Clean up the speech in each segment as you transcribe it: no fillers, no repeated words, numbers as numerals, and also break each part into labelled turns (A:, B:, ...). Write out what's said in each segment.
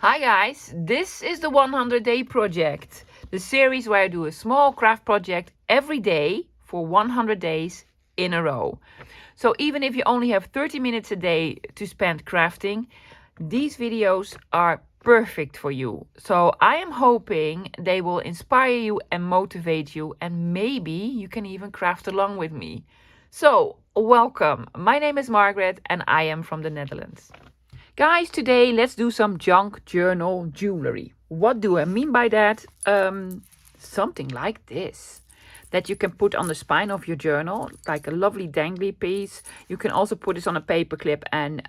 A: Hi guys, this is the 100 Day Project, the series where I do a small craft project every day for 100 days in a row. So even if you only have 30 minutes a day to spend crafting, these videos are perfect for you. So I am hoping they will inspire you and motivate you, and maybe you can even craft along with me. So welcome, my name is Margaret and I am from the Netherlands. Guys, today let's do some junk journal jewelry. What do I mean by that? Something like this that you can put on the spine of your journal, like a lovely dangly piece. You can also put this on a paperclip and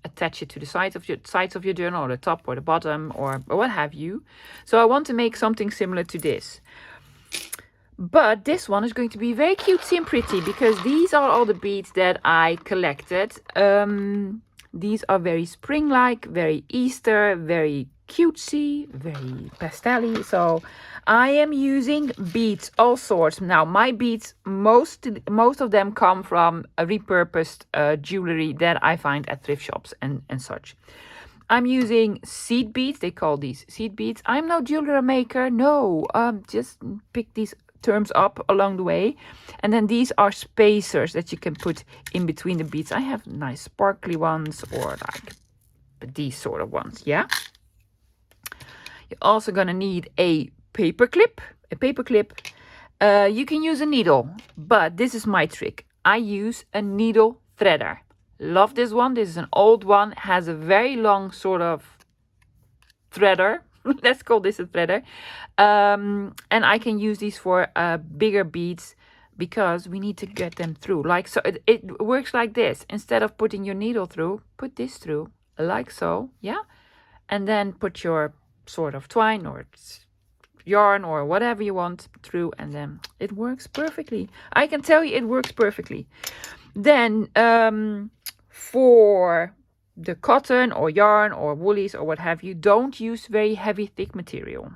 A: attach it to the sides of your journal, or the top or the bottom, or what have you. So I want to make something similar to this. But this one is going to be very cutesy and pretty because these are all the beads that I collected. These are very spring-like, very Easter, very cutesy, very pastel-y. So I am using beads, all sorts. Now my beads, most of them come from a repurposed jewelry that I find at thrift shops and such. I'm using seed beads. They call these seed beads. I'm no jewelry maker. No, just pick these terms up along the way. And then these are spacers that you can put in between the beads. I have nice sparkly ones, or like these sort of ones. Yeah. You're also gonna need a paperclip. You can use a needle, but this is my trick. I use a needle threader. Love this one. This is an old one. Has a very long sort of threader. Let's call this a threader. And I can use these for bigger beads because we need to get them through. Like so, it works like this. Instead of putting your needle through, put this through, like so, yeah? And then put your sort of twine or yarn or whatever you want through, and then it works perfectly. I can tell you it works perfectly. Then for the cotton or yarn or woolies or what have you, don't use very heavy thick material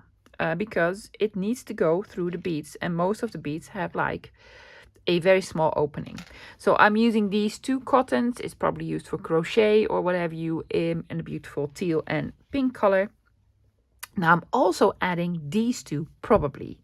A: because it needs to go through the beads, and most of the beads have like a very small opening. So I'm using these two cottons. It's probably used for crochet or whatever you, in a beautiful teal and pink color. Now I'm also adding these two probably.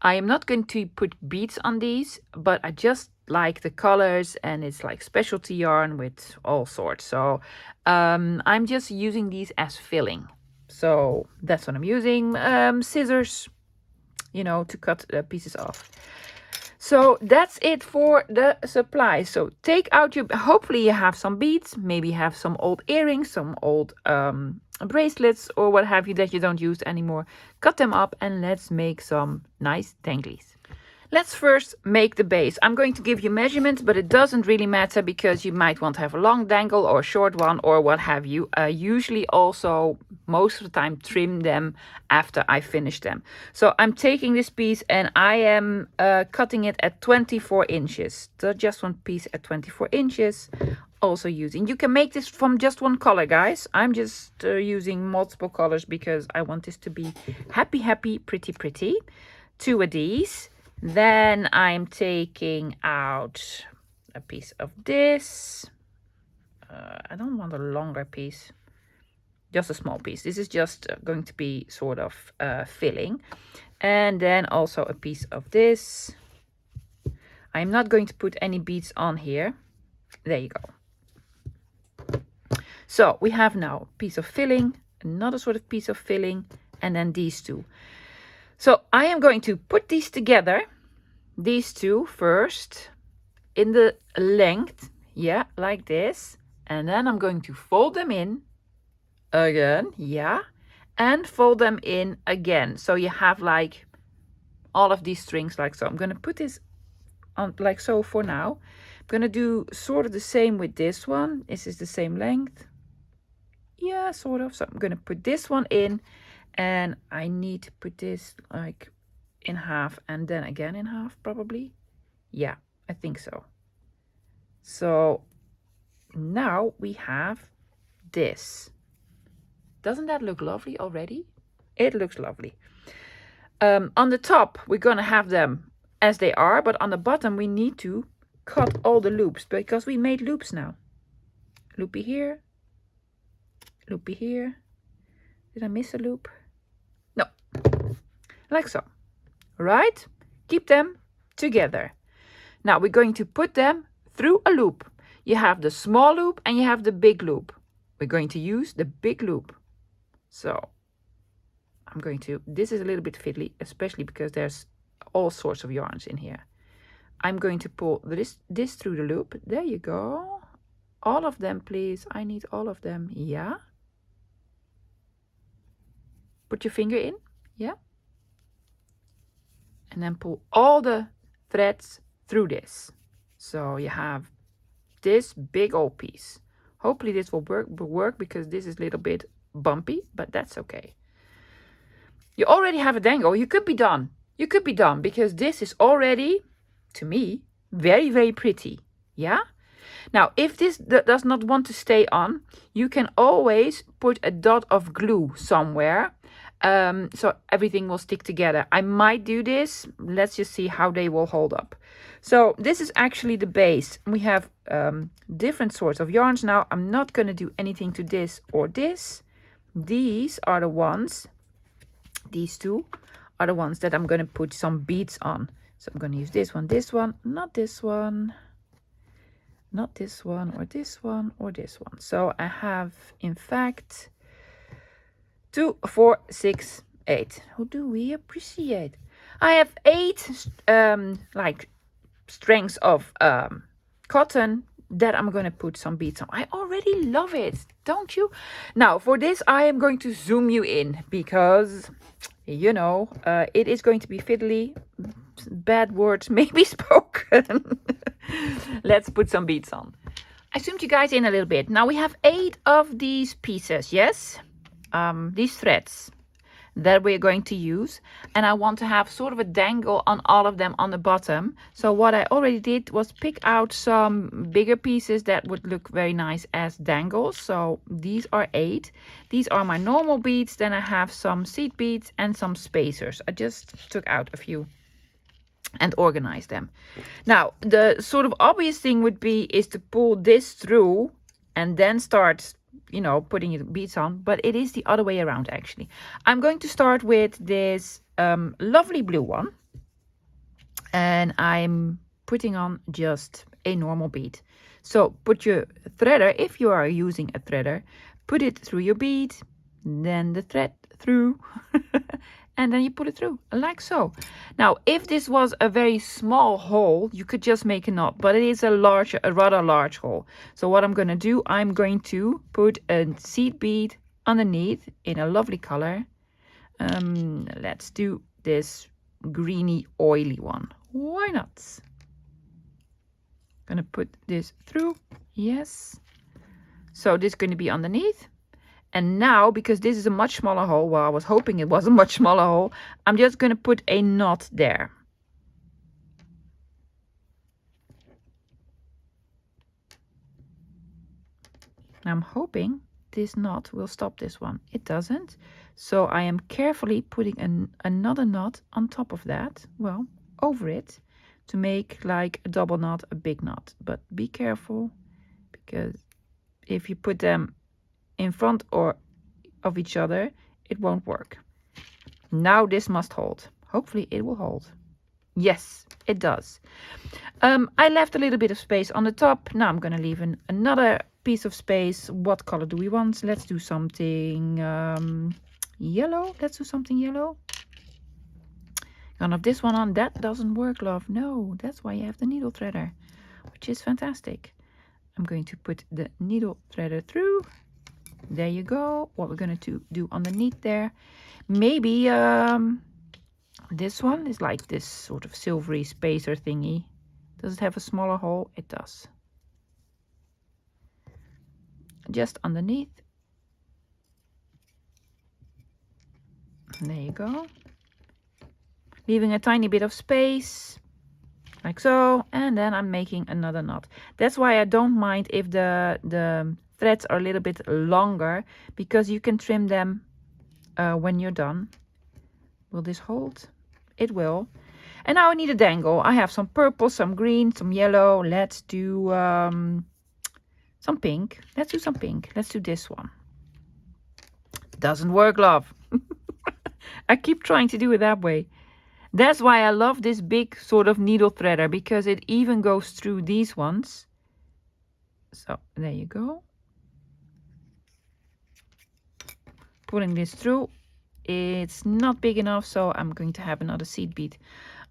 A: I am not going to put beads on these, but I just like the colors, and it's like specialty yarn with all sorts. So I'm just using these as filling. So that's what I'm using. Scissors, to cut pieces off. So that's it for the supplies. So take out hopefully you have some beads, maybe you have some old earrings, some old bracelets or what have you that you don't use anymore. Cut them up and let's make some nice danglies. Let's first make the base. I'm going to give you measurements, but it doesn't really matter because you might want to have a long dangle or a short one or what have you. Usually also, most of the time, trim them after I finish them. So I'm taking this piece and I am cutting it at 24 inches. So just one piece at 24 inches. Also using, you can make this from just one color, guys. I'm just using multiple colors because I want this to be happy, pretty. Two of these. Then I'm taking out a piece of this. I don't want a longer piece, just a small piece. This is just going to be sort of filling. And then also a piece of this. I'm not going to put any beads on here. There you go. So we have now a piece of filling, another sort of piece of filling, and then these two. So I am going to put these together, these two first, in the length, yeah, like this. And then I'm going to fold them in again, yeah, and fold them in again. So you have like all of these strings like so. I'm going to put this on like so for now. I'm going to do sort of the same with this one. This is the same length. Yeah, sort of. So I'm going to put this one in. And I need to put this like in half and then again in half probably. Yeah, I think so. So now we have this. Doesn't that look lovely already? It looks lovely. On the top, we're going to have them as they are, but on the bottom, we need to cut all the loops because we made loops now. Loopy here, loopy here, Did I miss a loop? No, like so, right? Keep them together. Now we're going to put them through a loop. You have the small loop and you have the big loop. We're going to use the big loop. So I'm going to, this is a little bit fiddly, especially because there's all sorts of yarns in here. I'm going to pull this through the loop. There you go. All of them, please. I need all of them. Yeah. Put your finger in. Yeah. And then pull all the threads through this. So you have this big old piece. Hopefully this will work because this is a little bit bumpy, but that's okay. You already have a dangle. You could be done. You could be done because this is already, to me, very, very pretty. Yeah? Now, if this does not want to stay on, you can always put a dot of glue somewhere. So everything will stick together. I might do this. Let's just see how they will hold up. So this is actually the base. We have different sorts of yarns now. I'm not going to do anything to this or this. These are the ones, these two are the ones that I'm going to put some beads on. So I'm going to use this one, not this one, not this one, or this one, or this one. So I have, in fact, 2, 4, 6, 8. Who do we appreciate? I have 8 like strings of cotton that I'm going to put some beads on. I already love it, don't you? Now for this I am going to zoom you in because you know it is going to be fiddly. Bad words may be spoken. Let's put some beads on. I zoomed you guys in a little bit. Now we have 8 of these pieces, yes? These threads that we're going to use, and I want to have sort of a dangle on all of them on the bottom. So what I already did was pick out some bigger pieces that would look very nice as dangles. So these are 8. These are my normal beads. Then I have some seed beads and some spacers. I just took out a few and organized them. Now the sort of obvious thing would be is to pull this through and then start, you know, putting your beads on, but it is the other way around actually. I'm going to start with this lovely blue one, and I'm putting on just a normal bead. So put your threader, if you are using a threader, put it through your bead, then the thread through, and then you put it through like so. Now if this was a very small hole, you could just make a knot, but it is a rather large hole. So what I'm going to do, I'm going to put a seed bead underneath in a lovely color. Let's do this greeny oily one. Why not? Gonna put this through. Yes. So this is going to be underneath. And now, because this is a much smaller hole, well, I was hoping it was a much smaller hole, I'm just going to put a knot there. I'm hoping this knot will stop this one. It doesn't. So I am carefully putting another knot on top of that, well, over it, to make like a double knot, a big knot. But be careful, because if you put them in front or of each other, it won't work. Now this must hold. Hopefully it will hold. Yes, it does. I left a little bit of space on the top. Now I'm going to leave another piece of space. What color do we want? Let's do something yellow. Let's do something yellow. Gonna have this one on. That doesn't work, love. No, that's why you have the needle threader, which is fantastic. I'm going to put the needle threader through. There you go. What we're going to do underneath there, maybe this one is like this sort of silvery spacer thingy. Does it have a smaller hole? It does. Just underneath. There you go. Leaving a tiny bit of space, like so, and then I'm making another knot. That's why I don't mind if the threads are a little bit longer, because you can trim them when you're done. Will this hold? It will. And now I need a dangle. I have some purple, some green, some yellow. Let's do some pink. Let's do some pink. Let's do this one. Doesn't work, love. I keep trying to do it that way. That's why I love this big sort of needle threader, because it even goes through these ones. So there you go. Pulling this through. It's not big enough, so I'm going to have another seed bead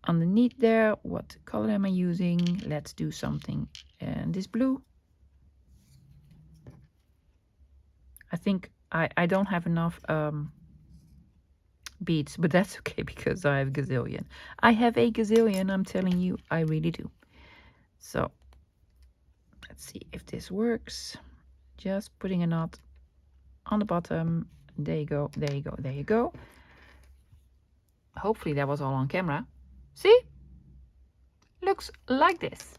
A: underneath there. What color am I using? Let's do something in this blue. I think I don't have enough beads, but that's okay because I have a gazillion. I have a gazillion, I'm telling you, I really do. So let's see if this works. Just putting a knot on the bottom. There you go, there you go, there you go. Hopefully that was all on camera. See? Looks like this.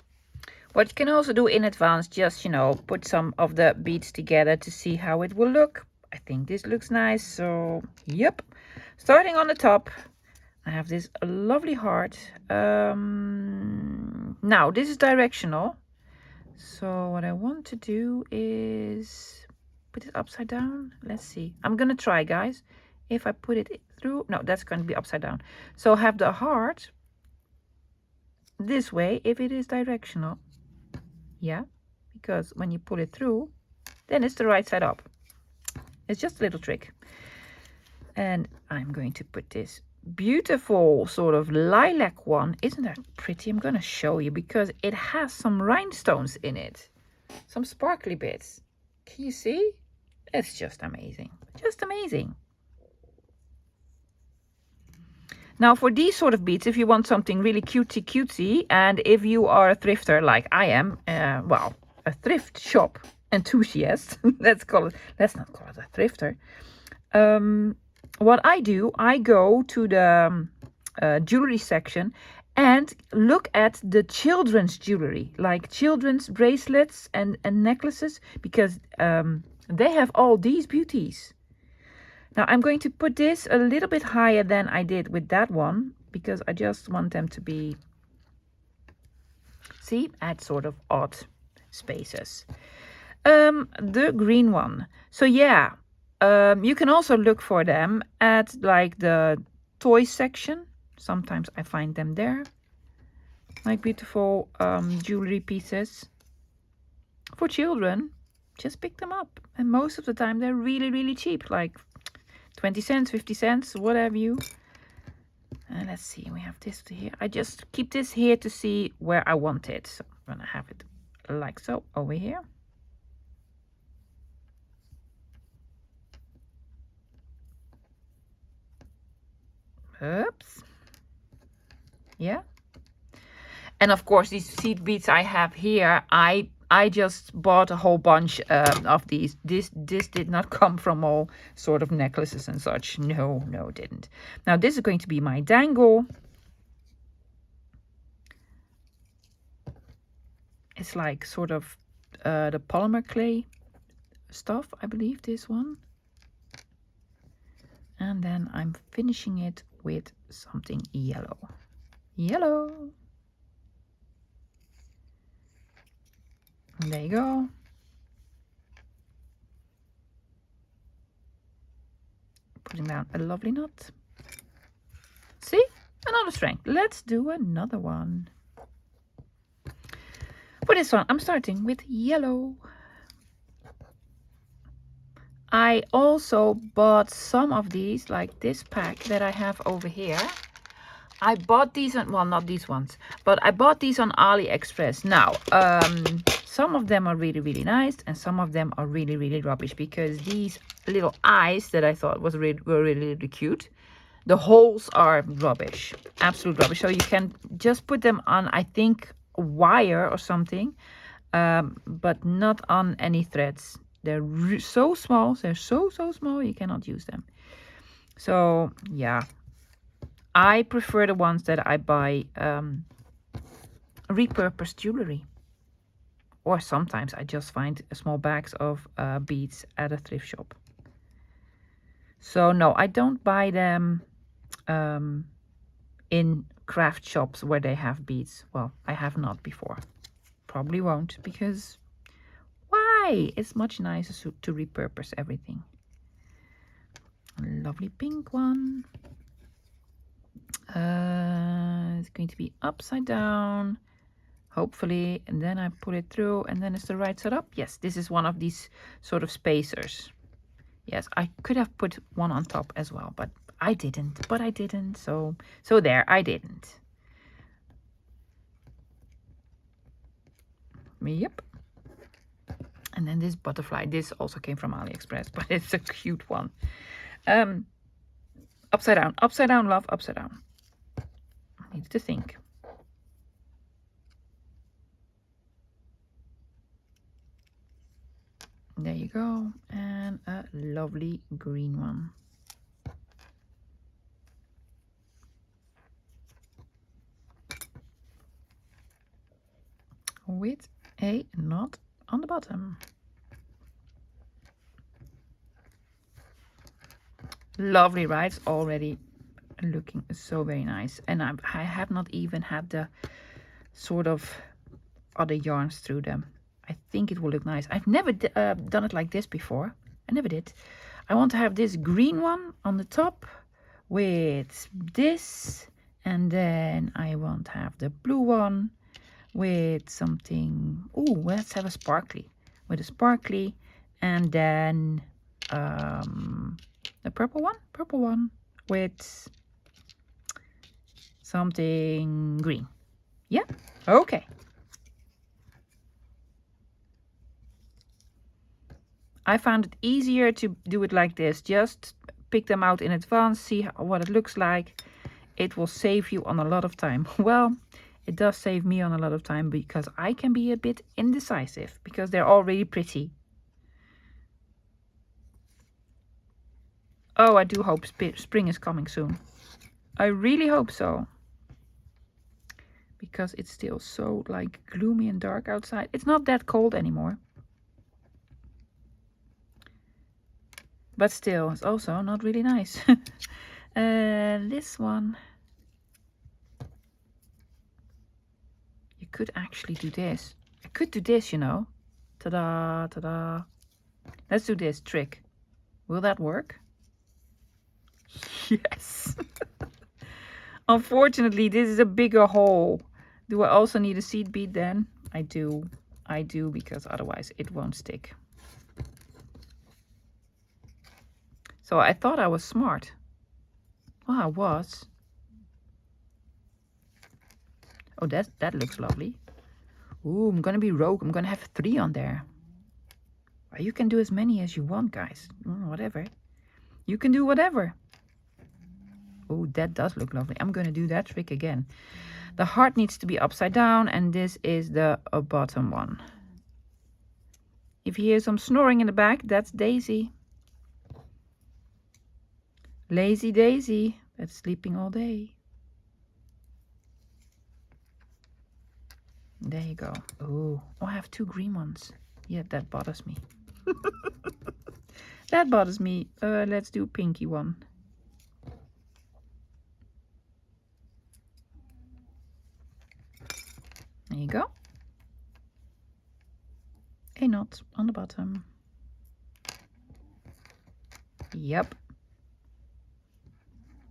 A: What you can also do in advance, just, you know, put some of the beads together to see how it will look. I think this looks nice, so yep. Starting on the top, I have this lovely heart. Now, this is directional. So what I want to do is put it upside down. Let's see. I'm going to try, guys. If I put it through, no, that's going to be upside down. So have the heart this way if it is directional. Yeah, because when you pull it through, then it's the right side up. It's just a little trick. And I'm going to put this beautiful sort of lilac one. Isn't that pretty? I'm going to show you because it has some rhinestones in it. Some sparkly bits. Can you see? It's just amazing. Just amazing. Now for these sort of beads, if you want something really cutesy, and if you are a thrifter like I am, well, a thrift shop enthusiast, let's not call it a thrifter. What I do, I go to the jewelry section and look at the children's jewelry, like children's bracelets and necklaces, because they have all these beauties. Now I'm going to put this a little bit higher than I did with that one, because I just want them to be, see, at sort of odd spaces. The green one. So yeah, you can also look for them at like the toy section. Sometimes I find them there. Like beautiful jewelry pieces for children. Just pick them up. And most of the time they're really, really cheap. Like 20 cents, 50 cents, whatever you. And let's see, we have this here. I just keep this here to see where I want it. So I'm gonna have it like so over here. Oops. Yeah. And of course, these seed beads I have here, I just bought a whole bunch of these. This did not come from all sort of necklaces and such. No, it didn't. Now this is going to be my dangle. It's like sort of the polymer clay stuff, I believe, this one. And then I'm finishing it with something yellow. Yellow. There you go. Putting down a lovely knot. See? Another strength. Let's do another one. For this one, I'm starting with yellow. I also bought some of these, like this pack that I have over here. I bought these on, well, not these ones, but I bought these on AliExpress. Now, some of them are really, really nice, and some of them are really, really rubbish, because these little eyes that I thought were really, really cute, the holes are rubbish, absolute rubbish. So you can just put them on, I think, wire or something, but not on any threads. They're so small, they're so small, you cannot use them. So yeah, I prefer the ones that I buy repurposed jewelry. Or sometimes I just find small bags of beads at a thrift shop. So no, I don't buy them in craft shops where they have beads. Well, I have not before. Probably won't, because why? It's much nicer to repurpose everything. Lovely pink one. It's going to be upside down, hopefully, and then I put it through, and then it's the right side up. Yes, this is one of these sort of spacers. Yes, I could have put one on top as well, but I didn't. So there, I didn't. Yep. And then this butterfly, this also came from AliExpress, but it's a cute one. Upside down, love, upside down. I need to think. There you go, and a lovely green one. With a knot on the bottom. Lovely, right? It's already looking so very nice. And I have not even had the sort of other yarns through them. I think it will look nice. I've never done it like this before. I never did. I want to have this green one on the top with this, and then I want to have the blue one with something. Oh, let's have a sparkly with a sparkly, and then the purple one with something green. Yeah, okay. I found it easier to do it like this. Just pick them out in advance, see what it looks like. It will save you on a lot of time. Well, it does save me on a lot of time because I can be a bit indecisive because they're all really pretty. Oh, I do hope spring is coming soon. I really hope so. Because it's still so like gloomy and dark outside. It's not that cold anymore. But still, it's also not really nice. This one. You could actually do this. I could do this, you know. Ta-da, ta-da. Let's do this trick. Will that work? Yes. Unfortunately, this is a bigger hole. Do I also need a seed bead then? I do. I do, because otherwise it won't stick. So I thought I was smart. Well, I was. Oh, that looks lovely. Ooh, I'm gonna be rogue. I'm gonna have 3 on there. Well, you can do as many as you want, guys. Whatever. You can do whatever. Oh, that does look lovely. I'm gonna do that trick again. The heart needs to be upside down, and this is the bottom one. If you hear some snoring in the back, that's Daisy. Lazy Daisy, that's sleeping all day. There you go. Oh, I have 2 green ones. Yeah, that bothers me. That bothers me. Let's do pinky one. There you go. A knot on the bottom. Yep.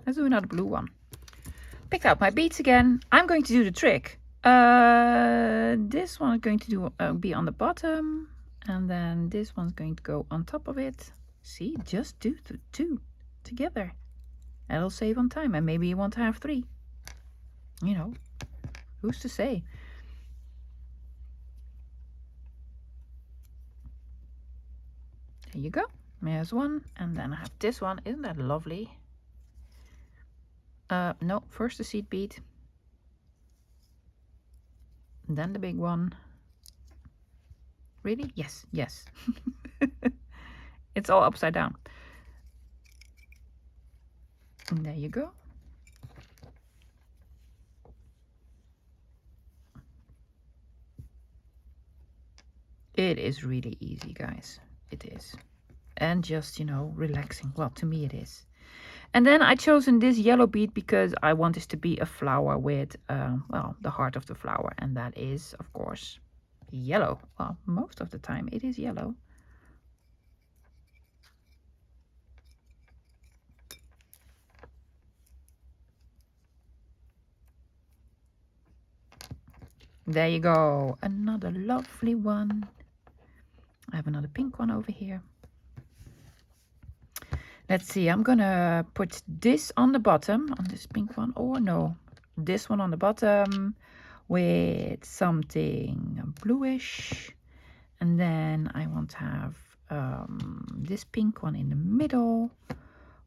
A: Let's do another blue one. Picked out my beads again. I'm going to do the trick. This one is going to do be on the bottom, and then this one's going to go on top of it. See, just do 2 together. That'll save on time, and maybe you want to have 3. You know, who's to say? There you go. There's one, and then I have this one. Isn't that lovely? No, first the seed bead, then the big one. Really? Yes, yes. It's all upside down. And there you go. It is really easy, guys. It is. And just, you know, relaxing. Well, to me it is. And then I chosen this yellow bead because I want this to be a flower with, well, the heart of the flower. And that is, of course, yellow. Well, most of the time it is yellow. There you go. Another lovely one. I have another pink one over here. Let's see, I'm gonna put this on the bottom, on this pink one, or no, this one on the bottom with something bluish. And then I want to have this pink one in the middle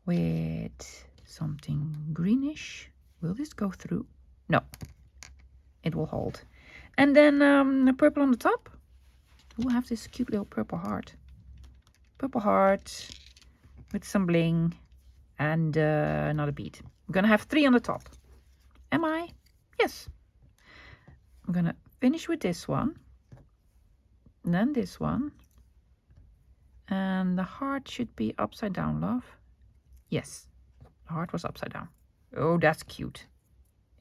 A: with something greenish. Will this go through? No, it will hold. And then a purple on the top. We'll have this cute little purple heart. Purple heart with some bling and another bead. I'm gonna have 3 on the top. Am I? Yes. I'm gonna finish with this one. And then this one. And the heart should be upside down, love. Yes, the heart was upside down. Oh, that's cute.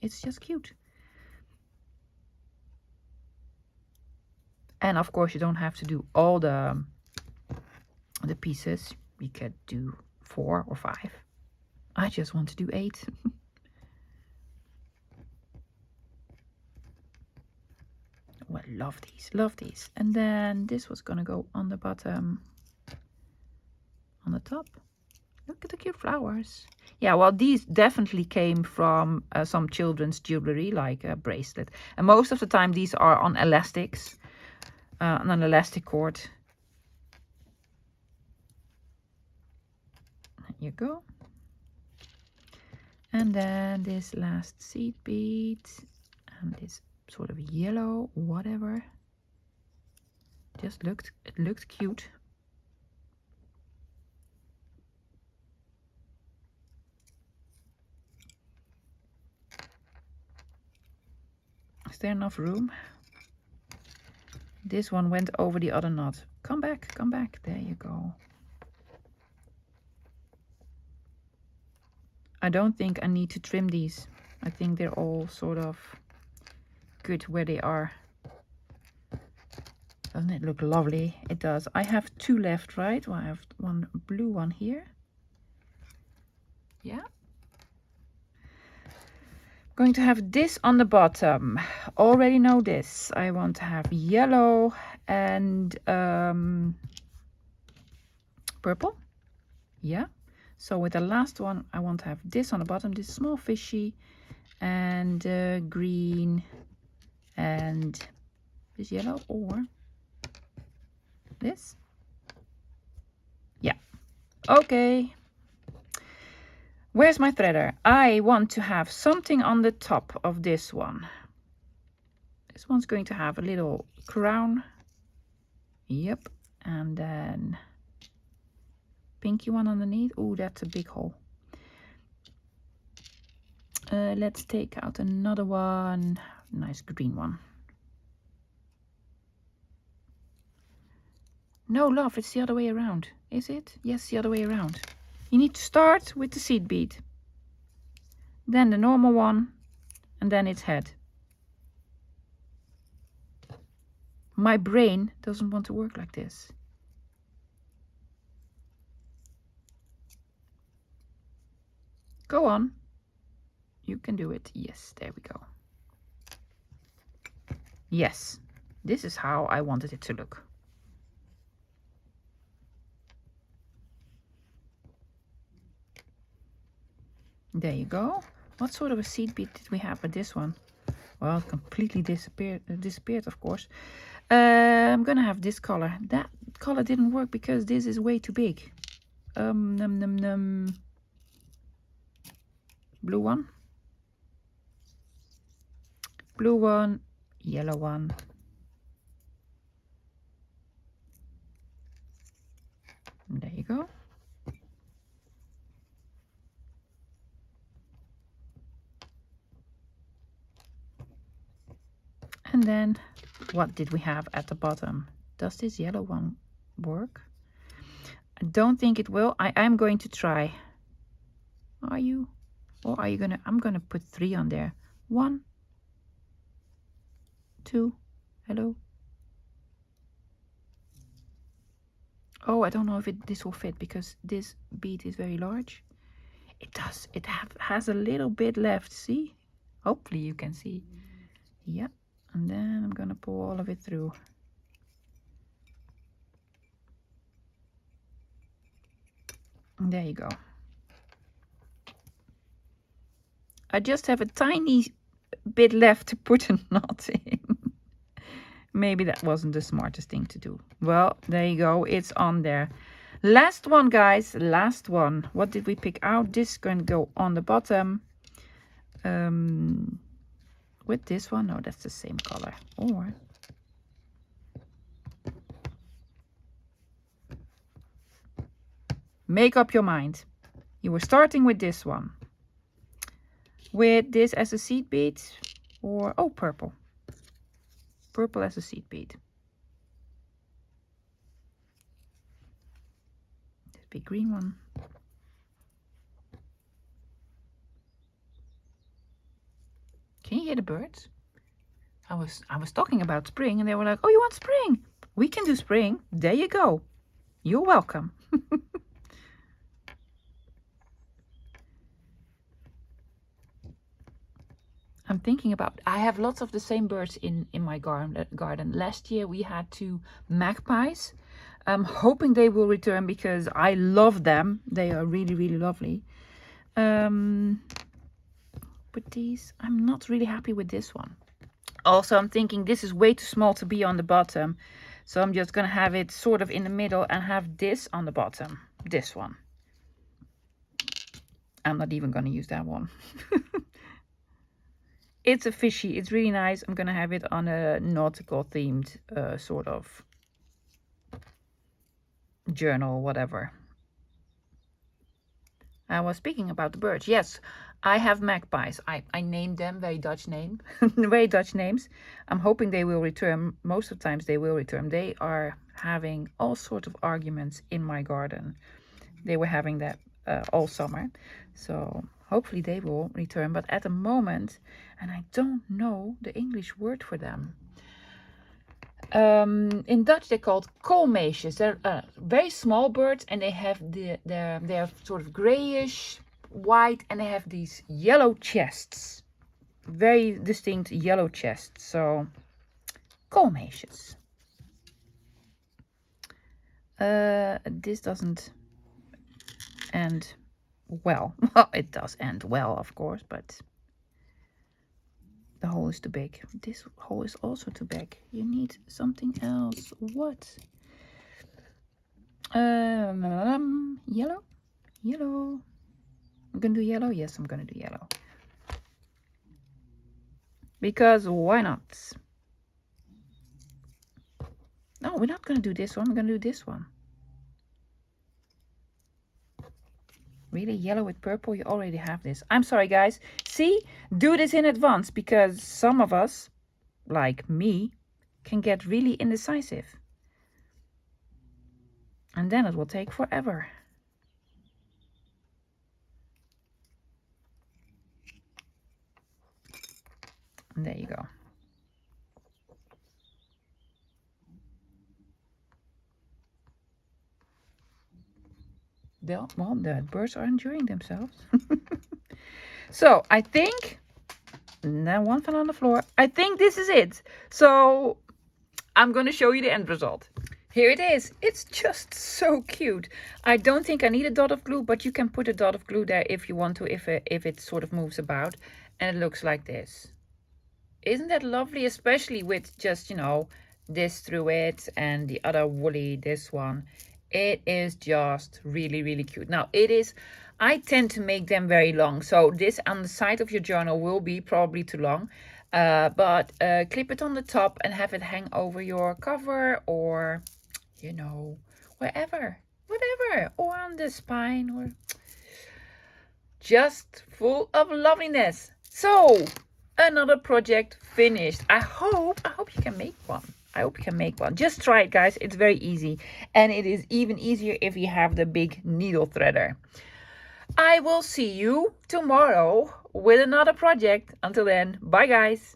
A: It's just cute. And of course, you don't have to do all the pieces. You could do 4 or 5. I just want to do 8. Oh, I love these, love these. And then this was gonna go on the bottom, on the top. Look at the cute flowers. Yeah, well, these definitely came from some children's jewelry, like a bracelet. And most of the time, these are on elastics, on an elastic cord. There you go. And then this last seed bead and this sort of yellow, whatever. It looked cute. Is there enough room? This one went over the other knot. Come back, come back. There you go. I don't think I need to trim these. I think they're all sort of good where they are. Doesn't it look lovely? It does. I have 2 left, right? Well, I have one blue one here. Yeah. Going to have this on the bottom. Already know this. I want to have yellow and purple. Yeah. So with the last one, I want to have this on the bottom, this small fishy, and green, and this yellow, or this. Yeah. Okay. Where's my threader? I want to have something on the top of this one. This one's going to have a little crown. Yep. And then pinky one underneath. Oh, that's a big hole. Let's take out another one. Nice green one. No, love, it's the other way around. Is it? Yes, the other way around. You need to start with the seed bead, then the normal one, and then its head. My brain doesn't want to work like this. Go on. You can do it. Yes, there we go. Yes, this is how I wanted it to look. There you go. What sort of a seed bead did we have with this one? Well, it completely disappeared, of course. I'm gonna have this color. That color didn't work because this is way too big. Blue one. Blue one. Yellow one. There you go. And then, what did we have at the bottom? Does this yellow one work? I don't think it will. I am going to try. Are you? Or are you gonna? I'm gonna put 3 on there. 1, 2. Hello. Oh, I don't know if this will fit because this bead is very large. It does. It has a little bit left. See? Hopefully you can see. Yeah. And then pull all of it through. There you go. I just have a tiny bit left to put a knot in. Maybe that wasn't the smartest thing to do. Well, there you go. It's on there. Last one, guys. Last one. What did we pick out? This is going to go on the bottom. With this one. No, that's the same color. Or make up your mind. You were starting with this one. With this as a seed bead. Or, oh, purple. Purple as a seed bead. This big green one. Can you hear the birds? I was talking about spring and they were like, oh, you want spring? We can do spring. There you go. You're welcome. I'm thinking about, I have lots of the same birds in my garden. Last year we had 2 magpies. I'm hoping they will return because I love them. They are really, really lovely. But these, I'm not really happy with this one. Also, I'm thinking this is way too small to be on the bottom. So I'm just going to have it sort of in the middle and have this on the bottom. This one. I'm not even going to use that one. It's a fishy. It's really nice. I'm going to have it on a nautical themed sort of journal, whatever. I was speaking about the birds. Yes, I have magpies. I named them, very Dutch name. Very Dutch names. I'm hoping they will return. Most of the times they will return. They are having all sorts of arguments in my garden. They were having that all summer. So hopefully they will return. But at the moment, and I don't know the English word for them. In Dutch they're called koolmeesjes. They're very small birds and they have they're sort of grayish white and they have these yellow chests. Very distinct yellow chests. So koolmeesjes. This doesn't end well. Well, it does end well, of course, but the hole is too big. This hole is also too big. You need something else. What? Yellow? Yellow. I'm gonna do yellow? Yes, I'm gonna do yellow. Because why not? No, we're not gonna do this one. We're gonna do this one. Really, yellow with purple? You already have this. I'm sorry, guys. See, do this in advance because some of us, like me, can get really indecisive. And then it will take forever. And there you go. Well, the birds are enjoying themselves. So I think, now one fell on the floor. I think this is it. So I'm going to show you the end result. Here it is. It's just so cute. I don't think I need a dot of glue, but you can put a dot of glue there if you want to, if it sort of moves about. And it looks like this. Isn't that lovely? Especially with just, you know, this through it and the other woolly, this one. It is just really, really cute. Now, it is, I tend to make them very long. So this on the side of your journal will be probably too long. But clip it on the top and have it hang over your cover or, you know, wherever, whatever. Or on the spine or just full of loveliness. So, another project finished. I hope you can make one. I hope you can make one. Just try it, guys. It's very easy. And it is even easier if you have the big needle threader. I will see you tomorrow with another project. Until then, bye, guys.